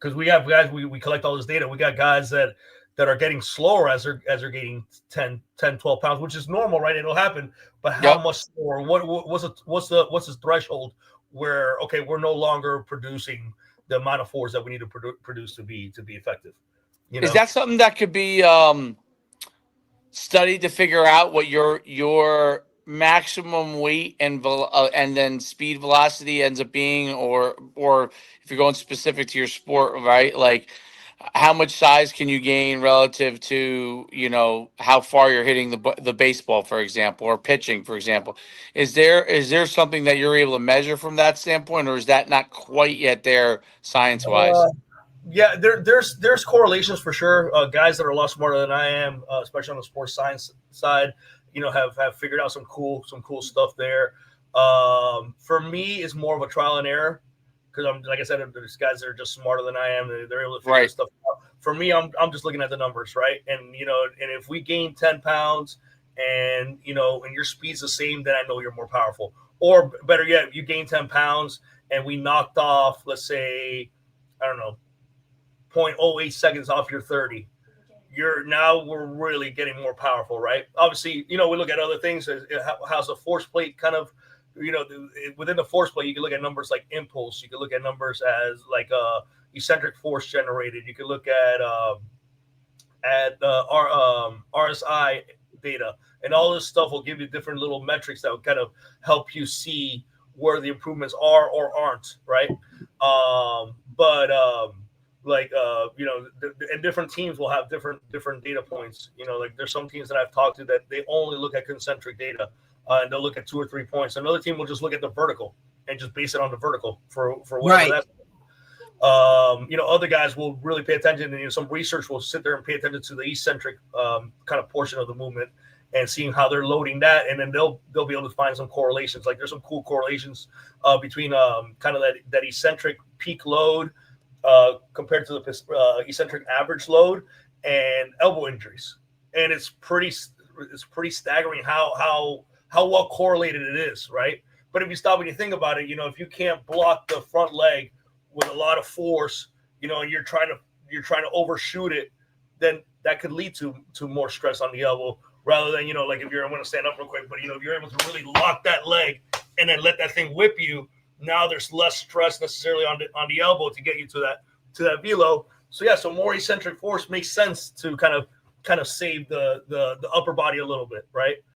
because we have guys, we collect all this data. We got guys that are getting slower as they're gaining 10, 12 pounds, which is normal, right? It'll happen. But how much slower? What's the threshold where, okay, we're no longer producing the amount of force that we need to produce to be effective? Is that something that could be studied to figure out what your maximum weight and then speed velocity ends up being, or if you're going specific to your sport, right? Like how much size can you gain relative to how far you're hitting the baseball, for example, or pitching, for example? Is there something that you're able to measure from that standpoint, or is that not quite yet there science wise? Yeah, there's correlations for sure. Guys that are a lot smarter than I am, especially on the sports science side, have figured out some cool stuff there. For me, it's more of a trial and error because I'm, like I said, there's guys that are just smarter than I am. They're able to figure this stuff out. For me, I'm just looking at the numbers, right? And and if we gain 10 pounds and and your speed's the same, then I know you're more powerful. Or better yet, if you gain 10 pounds and we knocked off, let's say, I don't know, 0.08 seconds off your 30, we're really getting more powerful, right? Obviously, we look at other things. How's the force plate kind of, within the force plate, you can look at numbers like impulse. You can look at numbers as like eccentric force generated. You can look at RSI data, and all this stuff will give you different little metrics that will kind of help you see where the improvements are or aren't, right? And different teams will have different data points. Like there's some teams that I've talked to that they only look at concentric data, and they'll look at 2 or 3 points. Another team will just look at the vertical and just base it on the vertical for whatever that's. Other guys will really pay attention, and some research will sit there and pay attention to the eccentric kind of portion of the movement and seeing how they're loading that, and then they'll be able to find some correlations. Like there's some cool correlations between kind of that eccentric peak load compared to the eccentric average load and elbow injuries, and it's pretty staggering how well correlated it is, right? But if you stop and you think about it, if you can't block the front leg with a lot of force, and you're trying to overshoot it, then that could lead to more stress on the elbow rather than like if I'm going to stand up real quick, but if you're able to really lock that leg and then let that thing whip you. Now there's less stress necessarily on the elbow to get you to that velo. So more eccentric force makes sense to kind of save the upper body a little bit, right?